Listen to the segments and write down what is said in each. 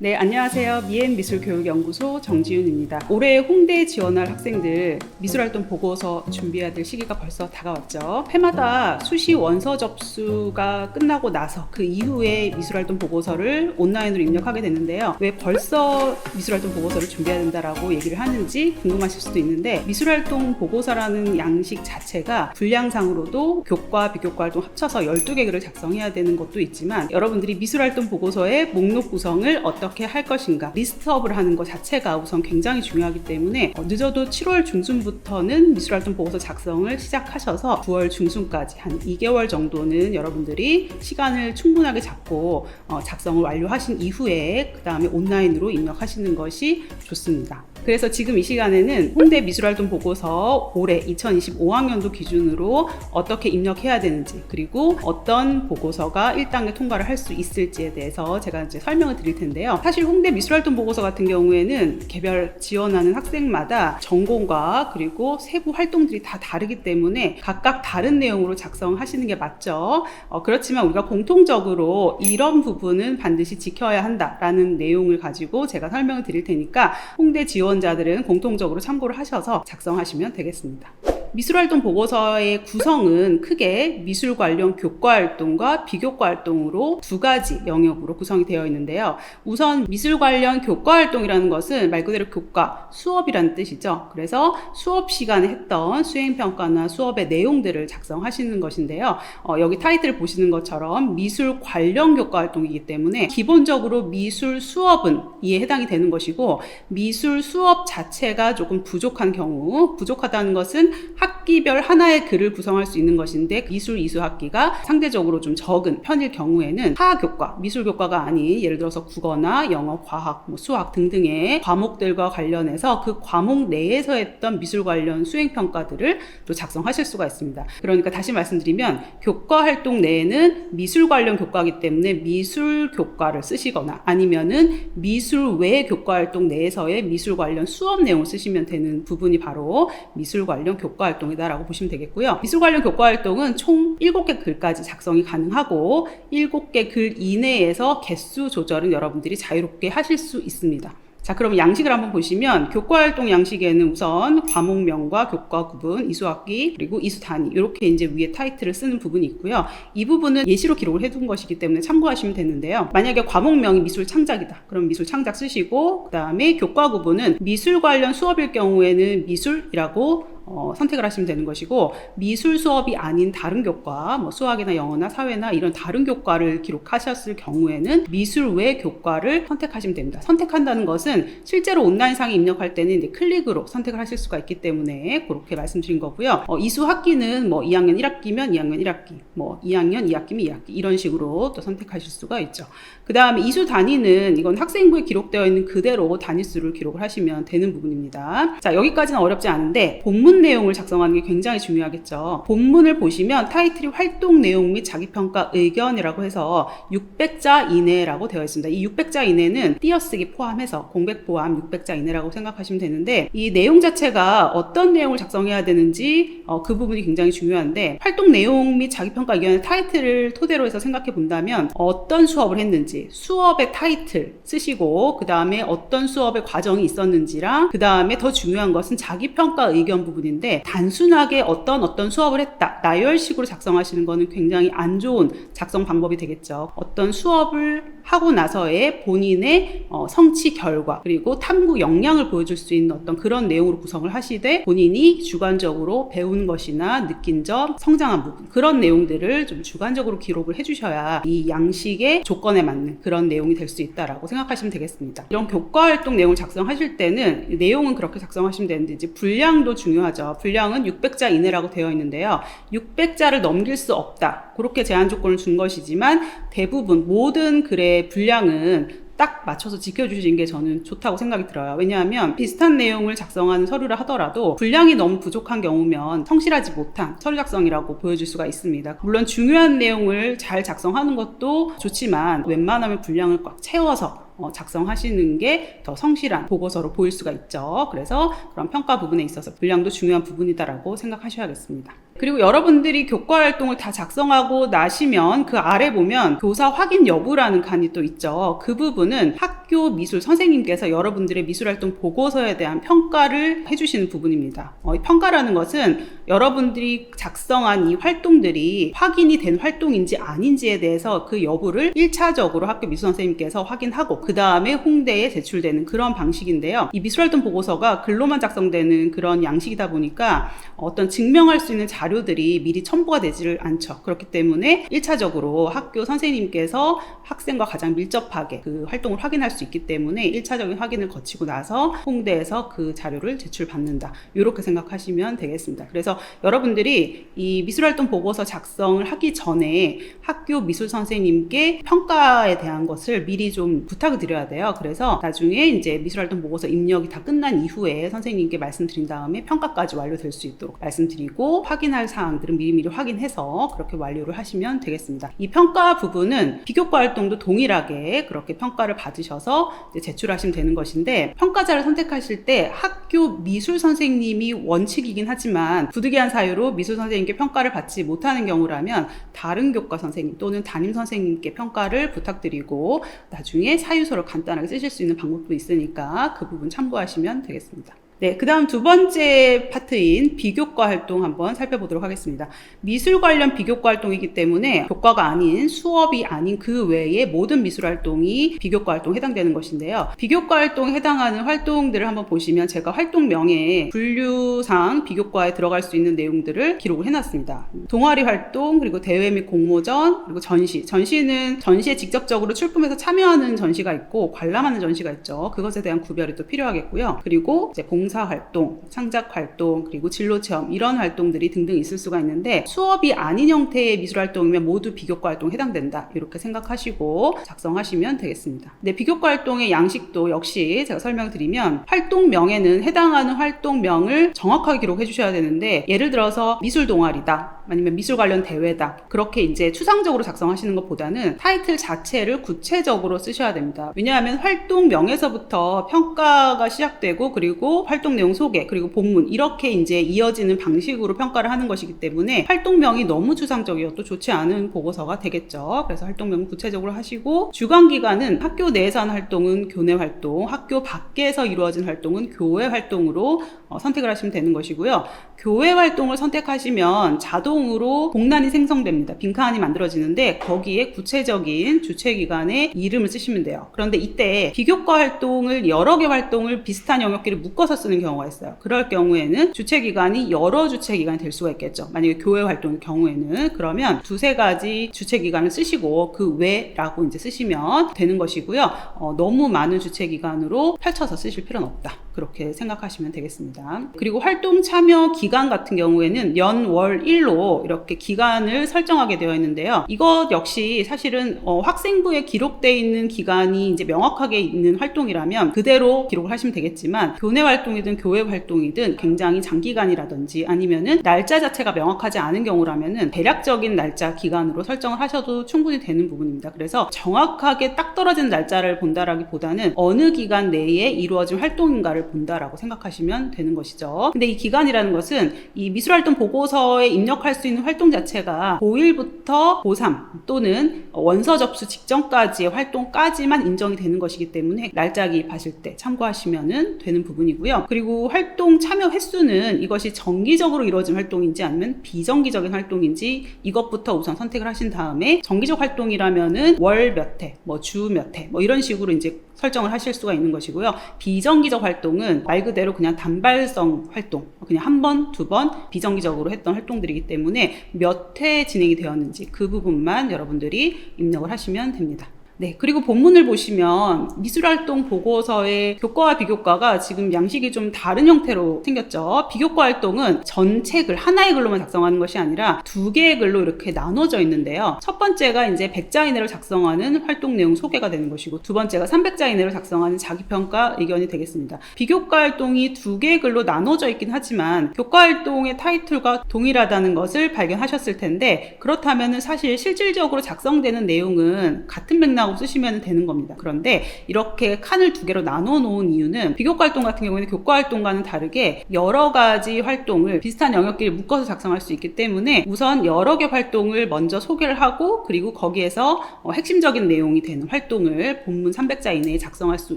네, 안녕하세요. 미엔미술교육연구소 정지윤입니다. 올해 홍대에 지원할 학생들 미술활동 보고서 준비해야 될 시기가 벌써 다가왔죠. 해마다 수시 원서 접수가 끝나고 나서 그 이후에 미술활동 보고서를 온라인으로 입력하게 되는데요. 왜 벌써 미술활동 보고서를 준비해야 된다라고 얘기를 하는지 궁금하실 수도 있는데, 미술활동 보고서라는 양식 자체가 분량상으로도 교과, 비교과 활동 합쳐서 12개를 작성해야 되는 것도 있지만, 여러분들이 미술활동 보고서의 목록 구성을 어떻게 할 것인가, 리스트업을 하는 것 자체가 우선 굉장히 중요하기 때문에 늦어도 7월 중순부터는 미술활동 보고서 작성을 시작하셔서 9월 중순까지 한 2개월 정도는 여러분들이 시간을 충분하게 잡고 작성을 완료하신 이후에 그 다음에 온라인으로 입력하시는 것이 좋습니다. 그래서 지금 이 시간에는 홍대 미술활동 보고서 올해 2025학년도 기준으로 어떻게 입력해야 되는지, 그리고 어떤 보고서가 1단계 통과를 할 수 있을지에 대해서 제가 이제 설명을 드릴 텐데요. 사실 홍대 미술활동 보고서 같은 경우에는 개별 지원하는 학생마다 전공과 그리고 세부 활동들이 다 다르기 때문에 각각 다른 내용으로 작성하시는 게 맞죠. 그렇지만 우리가 공통적으로 이런 부분은 반드시 지켜야 한다라는 내용을 가지고 제가 설명을 드릴 테니까 홍대 지원자들은 공통적으로 참고를 하셔서 작성하시면 되겠습니다. 미술활동 보고서의 구성은 크게 미술 관련 교과 활동과 비교과 활동으로 두 가지 영역으로 구성이 되어 있는데요. 우선 미술 관련 교과 활동이라는 것은 말 그대로 교과, 수업이라는 뜻이죠. 그래서 수업 시간에 했던 수행평가나 수업의 내용들을 작성하시는 것인데요. 여기 타이틀을 보시는 것처럼 미술 관련 교과 활동이기 때문에 기본적으로 미술 수업은 이에 해당이 되는 것이고, 미술 수업 자체가 조금 부족한 경우, 부족하다는 것은 학기별 하나의 글을 구성할 수 있는 것인데, 미술 이수학기가 상대적으로 좀 적은 편일 경우에는 타교과, 미술교과가 아닌 예를 들어서 국어나 영어, 과학, 수학 등등의 과목들과 관련해서 그 과목 내에서 했던 미술 관련 수행평가들을 또 작성하실 수가 있습니다. 그러니까 다시 말씀드리면, 교과 활동 내에는 미술 관련 교과이기 때문에 미술 교과를 쓰시거나, 아니면은 미술 외 교과 활동 내에서의 미술 관련 수업 내용을 쓰시면 되는 부분이 바로 미술 관련 교과 활동이다라고 보시면 되겠고요. 미술 관련 교과 활동은 총 7개 글까지 작성이 가능하고, 7개 글 이내에서 개수 조절은 여러분들이 자유롭게 하실 수 있습니다. 자, 그럼 양식을 한번 보시면, 교과활동 양식에는 우선 과목명과 교과 구분, 이수학기, 그리고 이수단위, 이렇게 이제 위에 타이틀을 쓰는 부분이 있고요. 이 부분은 예시로 기록을 해둔 것이기 때문에 참고하시면 되는데요. 만약에 과목명이 미술 창작이다, 그럼 미술 창작 쓰시고, 그 다음에 교과 구분은 미술 관련 수업일 경우에는 미술이라고 선택을 하시면 되는 것이고, 미술 수업이 아닌 다른 교과, 수학이나 영어나 사회나 이런 다른 교과를 기록하셨을 경우에는 미술 외 교과를 선택하시면 됩니다. 선택한다는 것은 실제로 온라인상에 입력할 때는 이제 클릭으로 선택을 하실 수가 있기 때문에 그렇게 말씀드린 거고요. 이수학기는 2학년 1학기면 2학년 1학기, 2학년 2학기면 2학기, 이런 식으로 또 선택하실 수가 있죠. 그 다음에 이수 단위는 이건 학생부에 기록되어 있는 그대로 단위수를 기록을 하시면 되는 부분입니다. 자, 여기까지는 어렵지 않은데 본문 내용을 작성하는 게 굉장히 중요하겠죠. 본문을 보시면 타이틀이 활동 내용 및 자기평가 의견이라고 해서 600자 이내라고 되어 있습니다. 이 600자 이내는 띄어쓰기 포함해서 공백 포함 600자 이내라고 생각하시면 되는데, 이 내용 자체가 어떤 내용을 작성해야 되는지 그 부분이 굉장히 중요한데, 활동 내용 및 자기평가 의견의 타이틀을 토대로 해서 생각해 본다면 어떤 수업을 했는지 수업의 타이틀 쓰시고, 그 다음에 어떤 수업의 과정이 있었는지랑, 그 다음에 더 중요한 것은 자기평가 의견 부분인데, 단순하게 어떤 수업을 했다, 나열식으로 작성하시는 거는 굉장히 안 좋은 작성 방법이 되겠죠. 어떤 수업을 하고 나서의 본인의 성취 결과, 그리고 탐구 역량을 보여줄 수 있는 어떤 그런 내용으로 구성을 하시되, 본인이 주관적으로 배운 것이나 느낀 점, 성장한 부분, 그런 내용들을 좀 주관적으로 기록을 해주셔야 이 양식의 조건에 맞는 그런 내용이 될 수 있다라고 생각하시면 되겠습니다. 이런 교과 활동 내용을 작성하실 때는 내용은 그렇게 작성하시면 되는데, 이제 분량도 중요하죠. 분량은 600자 이내라고 되어 있는데요. 600자를 넘길 수 없다, 그렇게 제한 조건을 준 것이지만, 대부분 모든 글의 분량은 딱 맞춰서 지켜주시는 게 저는 좋다고 생각이 들어요. 왜냐하면 비슷한 내용을 작성하는 서류를 하더라도 분량이 너무 부족한 경우면 성실하지 못한 서류 작성이라고 보여질 수가 있습니다. 물론 중요한 내용을 잘 작성하는 것도 좋지만, 웬만하면 분량을 꽉 채워서 작성하시는 게 더 성실한 보고서로 보일 수가 있죠. 그래서 그런 평가 부분에 있어서 분량도 중요한 부분이다라고 생각하셔야겠습니다. 그리고 여러분들이 교과 활동을 다 작성하고 나시면 그 아래 보면 교사 확인 여부라는 칸이 또 있죠. 그 부분은 학교 미술 선생님께서 여러분들의 미술 활동 보고서에 대한 평가를 해주시는 부분입니다. 이 평가라는 것은 여러분들이 작성한 이 활동들이 확인이 된 활동인지 아닌지에 대해서 그 여부를 1차적으로 학교 미술 선생님께서 확인하고 그 다음에 홍대에 제출되는 그런 방식인데요. 이 미술활동 보고서가 글로만 작성되는 그런 양식이다 보니까 어떤 증명할 수 있는 자료들이 미리 첨부가 되지를 않죠. 그렇기 때문에 1차적으로 학교 선생님께서 학생과 가장 밀접하게 그 활동을 확인할 수 있기 때문에 1차적인 확인을 거치고 나서 홍대에서 그 자료를 제출받는다. 이렇게 생각하시면 되겠습니다. 그래서 여러분들이 이 미술활동 보고서 작성을 하기 전에 학교 미술 선생님께 평가에 대한 것을 미리 좀 부탁을 드려야 돼요. 그래서 나중에 이제 미술활동 보고서 입력이 다 끝난 이후에 선생님께 말씀드린 다음에 평가까지 완료될 수 있도록 말씀드리고 확인할 사항들은 미리미리 확인해서 그렇게 완료를 하시면 되겠습니다. 이 평가 부분은 비교과 활동도 동일하게 그렇게 평가를 받으셔서 이제 제출하시면 되는 것인데 평가자를 선택하실 때 학교 미술 선생님이 원칙이긴 하지만 부득이한 사유로 미술 선생님께 평가를 받지 못하는 경우라면 다른 교과 선생님 또는 담임 선생님께 평가를 부탁드리고 나중에 사유서를 간단하게 쓰실 수 있는 방법도 있으니까 그 부분 참고하시면 되겠습니다. 네, 그 다음 두 번째 파트인 비교과 활동 한번 살펴보도록 하겠습니다. 미술 관련 비교과 활동이기 때문에 교과가 아닌 수업이 아닌 그 외의 모든 미술 활동이 비교과 활동에 해당되는 것인데요. 비교과 활동에 해당하는 활동들을 한번 보시면 제가 활동명에 분류상 비교과에 들어갈 수 있는 내용들을 기록을 해놨습니다. 동아리 활동, 그리고 대회 및 공모전, 그리고 전시. 전시는 전시에 직접적으로 출품해서 참여하는 전시가 있고 관람하는 전시가 있죠. 그것에 대한 구별이 또 필요하겠고요. 그리고 이제 활동, 창작 활동, 그리고 진로 체험 이런 활동들이 등등 있을 수가 있는데 수업이 아닌 형태의 미술 활동이면 모두 비교과 활동에 해당된다. 이렇게 생각하시고 작성하시면 되겠습니다. 네, 비교과 활동의 양식도 역시 제가 설명드리면 활동명에는 해당하는 활동명을 정확하게 기록해 주셔야 되는데 예를 들어서 미술 동아리다. 아니면 미술 관련 대회다. 그렇게 이제 추상적으로 작성하시는 것보다는 타이틀 자체를 구체적으로 쓰셔야 됩니다. 왜냐하면 활동명에서부터 평가가 시작되고 그리고 활동 내용 소개 그리고 본문 이렇게 이제 이어지는 방식으로 평가를 하는 것이기 때문에 활동명이 너무 추상적이어도 좋지 않은 보고서가 되겠죠. 그래서 활동명은 구체적으로 하시고 주관기관은 학교 내에서 하는 활동은 교내 활동, 학교 밖에서 이루어진 활동은 교외 활동으로 선택을 하시면 되는 것이고요. 교외 활동을 선택하시면 자동으로 공란이 생성됩니다. 빈칸이 만들어지는데 거기에 구체적인 주최기관의 이름을 쓰시면 돼요. 그런데 이때 비교과 활동을 여러 개 활동을 비슷한 영역끼리 묶어서 쓰는 경우가 있어요. 그럴 경우에는 주최기관이 여러 주최기관이 될 수가 있겠죠. 만약에 교회 활동의 경우에는 그러면 두세 가지 주최기관을 쓰시고 그 외라고 이제 쓰시면 되는 것이고요. 너무 많은 주최기관으로 펼쳐서 쓰실 필요는 없다. 그렇게 생각하시면 되겠습니다. 그리고 활동 참여 기간 같은 경우에는 연, 월, 일로 이렇게 기간을 설정하게 되어 있는데요. 이것 역시 사실은 학생부에 기록되어 있는 기간이 이제 명확하게 있는 활동이라면 그대로 기록을 하시면 되겠지만 교내 활동이든 교회 활동이든 굉장히 장기간이라든지 아니면은 날짜 자체가 명확하지 않은 경우라면은 대략적인 날짜 기간으로 설정을 하셔도 충분히 되는 부분입니다. 그래서 정확하게 딱 떨어진 날짜를 본다라기보다는 어느 기간 내에 이루어진 활동인가를 본다라고 생각하시면 되는 것이죠. 근데 이 기간이라는 것은 이 미술활동 보고서에 입력할 수 있는 활동 자체가 고1부터 고3 또는 원서 접수 직전까지의 활동까지만 인정이 되는 것이기 때문에 날짜 기입하실 때 참고하시면 되는 부분이고요. 그리고 활동 참여 횟수는 이것이 정기적으로 이루어진 활동인지 아니면 비정기적인 활동인지 이것부터 우선 선택을 하신 다음에 정기적 활동이라면은 월 몇 회, 주 몇 회, 이런 식으로 이제 설정을 하실 수가 있는 것이고요. 비정기적 활동은 말 그대로 그냥 단발성 활동, 그냥 한 번, 두 번 비정기적으로 했던 활동들이기 때문에 몇 회 진행이 되었는지 그 부분만 여러분들이 입력을 하시면 됩니다. 네, 그리고 본문을 보시면 미술활동 보고서의 교과와 비교과가 지금 양식이 좀 다른 형태로 생겼죠. 비교과 활동은 전체 글, 하나의 글로만 작성하는 것이 아니라 두 개의 글로 이렇게 나눠져 있는데요. 첫 번째가 이제 100자 이내로 작성하는 활동 내용 소개가 되는 것이고 두 번째가 300자 이내로 작성하는 자기평가 의견이 되겠습니다. 비교과 활동이 두 개의 글로 나눠져 있긴 하지만 교과 활동의 타이틀과 동일하다는 것을 발견하셨을 텐데 그렇다면 사실 실질적으로 작성되는 내용은 같은 맥락으로 하고 쓰시면 되는 겁니다. 그런데 이렇게 칸을 두 개로 나눠 놓은 이유는 비교과 활동 같은 경우에는 교과 활동과는 다르게 여러 가지 활동을 비슷한 영역끼리 묶어서 작성할 수 있기 때문에 우선 여러 개 활동을 먼저 소개를 하고 그리고 거기에서 핵심적인 내용이 되는 활동을 본문 300자 이내에 작성할 수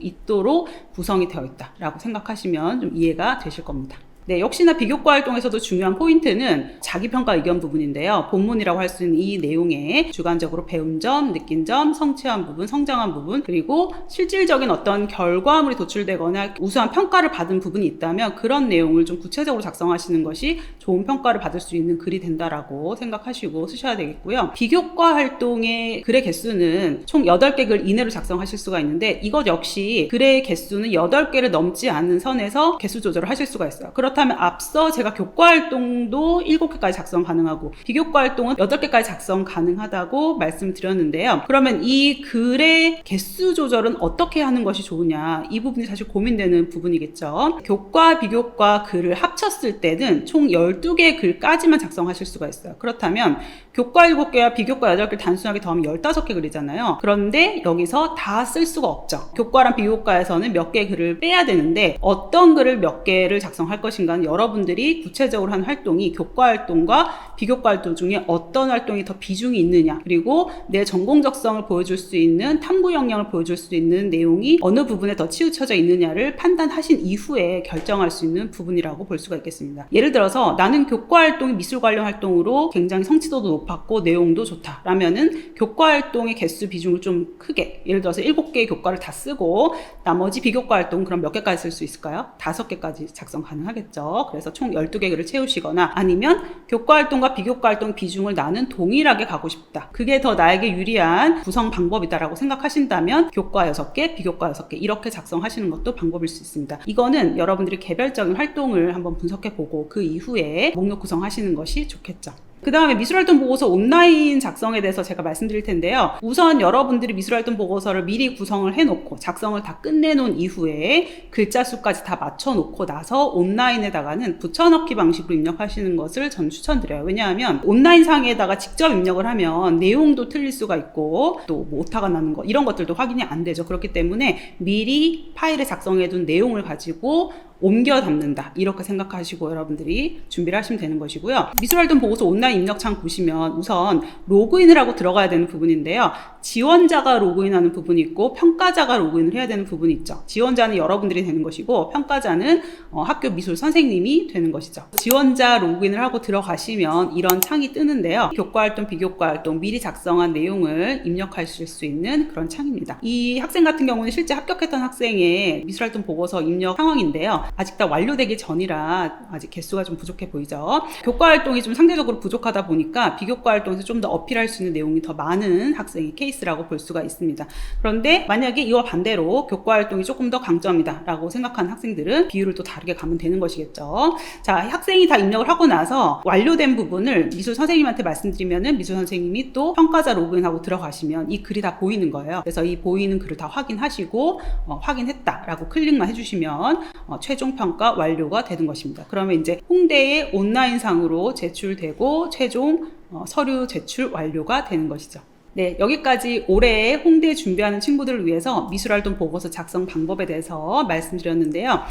있도록 구성이 되어 있다라고 생각하시면 좀 이해가 되실 겁니다. 네, 역시나 비교과 활동에서도 중요한 포인트는 자기평가 의견 부분인데요. 본문이라고 할 수 있는 이 내용에 주관적으로 배운 점, 느낀 점, 성취한 부분, 성장한 부분, 그리고 실질적인 어떤 결과물이 도출되거나 우수한 평가를 받은 부분이 있다면 그런 내용을 좀 구체적으로 작성하시는 것이 좋은 평가를 받을 수 있는 글이 된다라고 생각하시고 쓰셔야 되겠고요. 비교과 활동의 글의 개수는 총 8개 글 이내로 작성하실 수가 있는데 이것 역시 글의 개수는 8개를 넘지 않는 선에서 개수 조절을 하실 수가 있어요. 그렇다면 앞서 제가 교과 활동도 7개까지 작성 가능하고 비교과 활동은 8개까지 작성 가능하다고 말씀드렸는데요. 그러면 이 글의 개수 조절은 어떻게 하는 것이 좋으냐, 이 부분이 사실 고민되는 부분이겠죠. 교과, 비교과 글을 합쳤을 때는 총 12개 글까지만 작성하실 수가 있어요. 그렇다면 교과 7개와 비교과 8개 단순하게 더하면 15개 글이잖아요. 그런데 여기서 다 쓸 수가 없죠. 교과랑 비교과에서는 몇 개 글을 빼야 되는데 어떤 글을 몇 개를 작성할 것인가 여러분들이 구체적으로 한 활동이 교과 활동과 비교과 활동 중에 어떤 활동이 더 비중이 있느냐, 그리고 내 전공적성을 보여줄 수 있는 탐구 역량을 보여줄 수 있는 내용이 어느 부분에 더 치우쳐져 있느냐를 판단하신 이후에 결정할 수 있는 부분이라고 볼 수가 있겠습니다. 예를 들어서 나는 교과 활동이 미술 관련 활동으로 굉장히 성취도도 높았고 내용도 좋다 라면은 교과 활동의 개수 비중을 좀 크게, 예를 들어서 7개의 교과를 다 쓰고 나머지 비교과 활동은 그럼 몇 개까지 쓸 수 있을까요? 5개까지 작성 가능하겠죠. 그래서 총 12개 글을 채우시거나 아니면 교과 활동과 비교과 활동 비중을 나는 동일하게 가고 싶다, 그게 더 나에게 유리한 구성 방법이다라고 생각하신다면 교과 6개, 비교과 6개 이렇게 작성하시는 것도 방법일 수 있습니다. 이거는 여러분들이 개별적인 활동을 한번 분석해보고 그 이후에 목록 구성하시는 것이 좋겠죠. 그 다음에 미술활동 보고서 온라인 작성에 대해서 제가 말씀드릴 텐데요. 우선 여러분들이 미술활동 보고서를 미리 구성을 해놓고 작성을 다 끝내놓은 이후에 글자 수까지 다 맞춰놓고 나서 온라인에다가는 붙여넣기 방식으로 입력하시는 것을 전 추천드려요. 왜냐하면 온라인 상에다가 직접 입력을 하면 내용도 틀릴 수가 있고 또 뭐 오타가 나는 거 이런 것들도 확인이 안 되죠. 그렇기 때문에 미리 파일에 작성해둔 내용을 가지고 옮겨 담는다, 이렇게 생각하시고 여러분들이 준비를 하시면 되는 것이고요. 미술활동 보고서 온라인 입력창 보시면 우선 로그인을 하고 들어가야 되는 부분인데요. 지원자가 로그인하는 부분이 있고 평가자가 로그인을 해야 되는 부분이 있죠. 지원자는 여러분들이 되는 것이고 평가자는 학교 미술 선생님이 되는 것이죠. 지원자 로그인을 하고 들어가시면 이런 창이 뜨는데요. 교과활동, 비교과활동 미리 작성한 내용을 입력하실 수 있는 그런 창입니다. 이 학생 같은 경우는 실제 합격했던 학생의 미술활동 보고서 입력 상황인데요. 아직 다 완료되기 전이라 아직 개수가 좀 부족해 보이죠. 교과 활동이 좀 상대적으로 부족하다 보니까 비교과 활동에서 좀 더 어필할 수 있는 내용이 더 많은 학생의 케이스라고 볼 수가 있습니다. 그런데 만약에 이와 반대로 교과 활동이 조금 더 강점이다 라고 생각하는 학생들은 비율을 또 다르게 가면 되는 것이겠죠. 자, 학생이 다 입력을 하고 나서 완료된 부분을 미술 선생님한테 말씀드리면은 미술 선생님이 또 평가자 로그인하고 들어가시면 이 글이 다 보이는 거예요. 그래서 이 보이는 글을 다 확인하시고 확인했다 라고 클릭만 해주시면 최종 평가 완료가 되는 것입니다. 그러면 이제 홍대의 온라인상으로 제출되고 최종 서류 제출 완료가 되는 것이죠. 네, 여기까지 올해 홍대 준비하는 친구들을 위해서 미술활동 보고서 작성 방법에 대해서 말씀드렸는데요.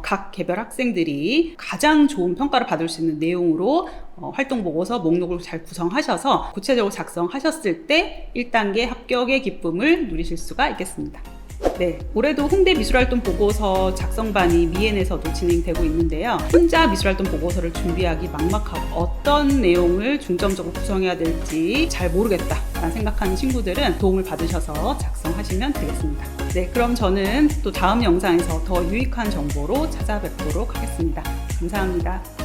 각 개별 학생들이 가장 좋은 평가를 받을 수 있는 내용으로 활동 보고서 목록을 잘 구성하셔서 구체적으로 작성하셨을 때 1단계 합격의 기쁨을 누리실 수가 있겠습니다. 네, 올해도 홍대 미술활동 보고서 작성반이 미엔에서도 진행되고 있는데요. 혼자 미술활동 보고서를 준비하기 막막하고 어떤 내용을 중점적으로 구성해야 될지 잘 모르겠다라는 생각하는 친구들은 도움을 받으셔서 작성하시면 되겠습니다. 네, 그럼 저는 또 다음 영상에서 더 유익한 정보로 찾아뵙도록 하겠습니다. 감사합니다.